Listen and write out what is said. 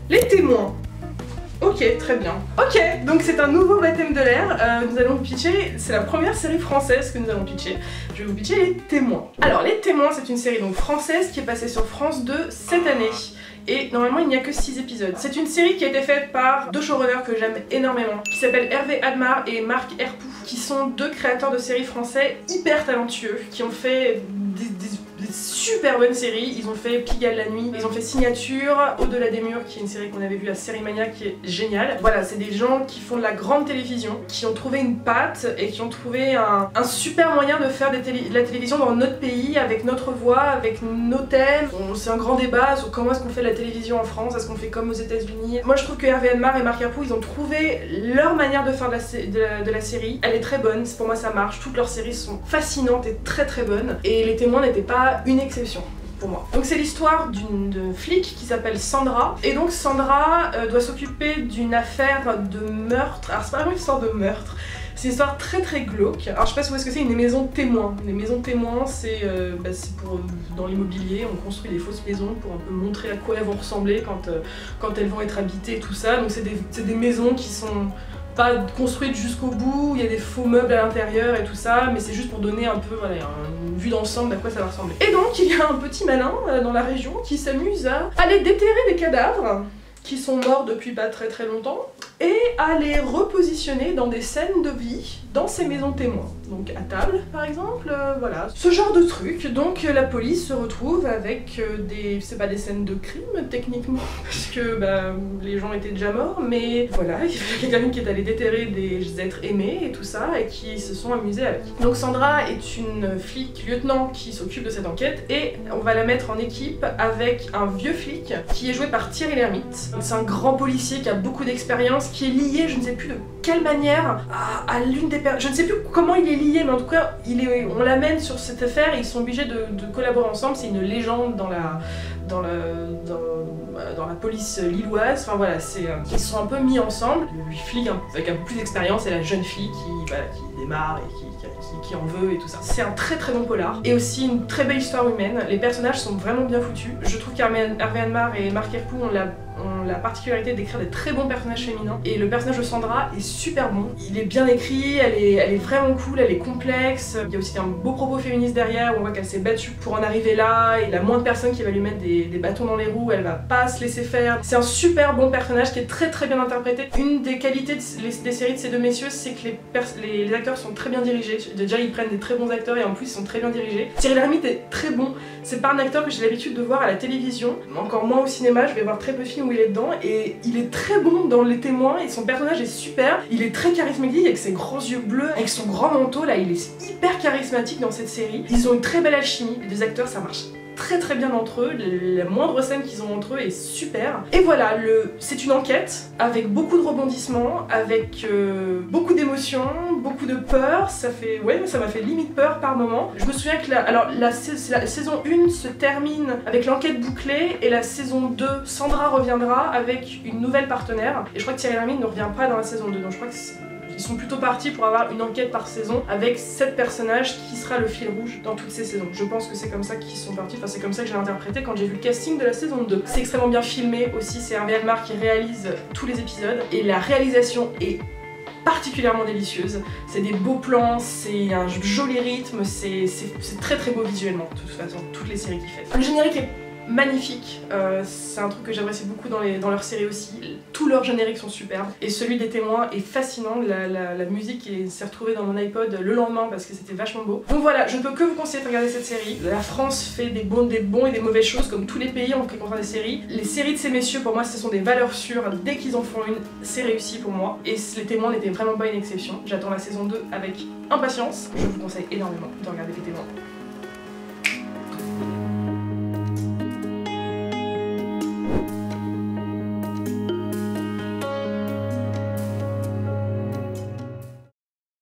Les témoins. Ok, très bien. Ok, donc c'est un nouveau baptême de l'air. Nous allons pitcher, c'est la première série française que nous allons pitcher. Je vais vous pitcher Les Témoins. Alors, Les Témoins, c'est une série donc française qui est passée sur France 2 cette année. Et normalement, il n'y a que 6 épisodes. C'est une série qui a été faite par deux showrunners que j'aime énormément, qui s'appellent Hervé Admar et Marc Herpoux, qui sont deux créateurs de séries français hyper talentueux, qui ont fait des super bonnes séries. Ils ont fait Pigalle la nuit, ils ont fait Signature, Au-delà des murs, qui est une série qu'on avait vue à Série Mania, qui est géniale. Voilà, c'est des gens qui font de la grande télévision, qui ont trouvé une patte et qui ont trouvé un super moyen de faire de la télévision dans notre pays, avec notre voix, avec nos thèmes. C'est un grand débat sur comment est-ce qu'on fait de la télévision en France, est-ce qu'on fait comme aux États-Unis. Moi je trouve que Hervé Admar et Marc Herpoux, ils ont trouvé leur manière de faire de la série. Elle est très bonne, pour moi ça marche, toutes leurs séries sont fascinantes et très très bonnes. Et Les Témoins n'étaient pas une exception pour moi. Donc c'est l'histoire d'une flic qui s'appelle Sandra, et donc Sandra doit s'occuper d'une affaire de meurtre. Alors c'est pas vraiment une histoire de meurtre, c'est une histoire très très glauque. Alors je sais pas si vous voyez ce que c'est, une maison témoin. Les maisons témoins, c'est pour dans l'immobilier, on construit des fausses maisons pour un peu montrer à quoi elles vont ressembler quand elles vont être habitées et tout ça. Donc c'est des maisons qui sont pas construite jusqu'au bout, il y a des faux meubles à l'intérieur et tout ça, mais c'est juste pour donner un peu voilà, une vue d'ensemble à quoi ça va ressembler. Et donc il y a un petit malin dans la région qui s'amuse à aller déterrer des cadavres qui sont morts depuis pas très très longtemps et à les repositionner dans des scènes de vie dans ces maisons témoins. Donc à table par exemple, voilà. Ce genre de truc. Donc la police se retrouve avec c'est pas des scènes de crime techniquement, parce que les gens étaient déjà morts, mais voilà, il y a quelqu'un qui est allé déterrer des êtres aimés et tout ça, et qui se sont amusés avec. Donc Sandra est une flic lieutenant qui s'occupe de cette enquête, et on va la mettre en équipe avec un vieux flic qui est joué par Thierry Lhermitte. C'est un grand policier qui a beaucoup d'expérience, qui est lié, je ne sais plus de quelle manière, à l'une des personnes. Je ne sais plus comment il est lié, mais en tout cas, on l'amène sur cette affaire et ils sont obligés de collaborer ensemble. C'est une légende dans la police lilloise. Enfin voilà, ils sont un peu mis ensemble. Le flic avec un peu plus d'expérience et la jeune fille qui démarre et qui en veut et tout ça. C'est un très très bon polar et aussi une très belle histoire humaine. Les personnages sont vraiment bien foutus. Je trouve qu'Hervé Admar et Marc Herpoux ont la particularité d'écrire des très bons personnages féminins, et le personnage de Sandra est super bon. Il est bien écrit, elle est vraiment cool, elle est complexe. Il y a aussi un beau propos féministe derrière, où on voit qu'elle s'est battue pour en arriver là, et la moindre personne qui va lui mettre des bâtons dans les roues, elle va pas se laisser faire. C'est un super bon personnage qui est très très bien interprété. Une des qualités des séries de ces deux messieurs, c'est que les acteurs sont très bien dirigés. Déjà ils prennent des très bons acteurs et en plus ils sont très bien dirigés. Thierry Lhermitte est très bon. C'est pas un acteur que j'ai l'habitude de voir à la télévision, encore moins au cinéma. Je vais voir très peu de films où il est dedans, et il est très bon dans Les Témoins et son personnage est super. Il est très charismatique avec ses grands yeux bleus, avec son grand manteau là, il est hyper charismatique dans cette série. Ils ont une très belle alchimie, les deux acteurs, ça marche très très bien entre eux, la moindre scène qu'ils ont entre eux est super. Et voilà, c'est une enquête avec beaucoup de rebondissements, avec beaucoup d'émotions, beaucoup de peur. Ça m'a fait limite peur par moment. Je me souviens que la saison 1 se termine avec l'enquête bouclée, et la saison 2, Sandra reviendra avec une nouvelle partenaire. Et je crois que Thierry Lhermitte ne revient pas dans la saison 2, donc je crois que ils sont plutôt partis pour avoir une enquête par saison avec 7 personnages qui sera le fil rouge dans toutes ces saisons. Je pense que c'est comme ça qu'ils sont partis, enfin c'est comme ça que j'ai interprété quand j'ai vu le casting de la saison 2. C'est extrêmement bien filmé aussi, c'est Hervé Admar qui réalise tous les épisodes, et la réalisation est particulièrement délicieuse. C'est des beaux plans, c'est un joli rythme, c'est très très beau visuellement de toute façon, toutes les séries qu'il fait. Le générique est magnifique, c'est un truc que j'apprécie beaucoup dans leurs séries aussi. Tous leurs génériques sont superbes, et celui des Témoins est fascinant. La musique s'est retrouvée dans mon iPod le lendemain parce que c'était vachement beau. Donc voilà, je ne peux que vous conseiller de regarder cette série. La France fait des bons et des mauvaises choses comme tous les pays en ce qui concerne les séries. Les séries de ces messieurs, pour moi, ce sont des valeurs sûres. Dès qu'ils en font une, c'est réussi pour moi, et Les Témoins n'étaient vraiment pas une exception. J'attends la saison 2 avec impatience. Je vous conseille énormément de regarder Les Témoins.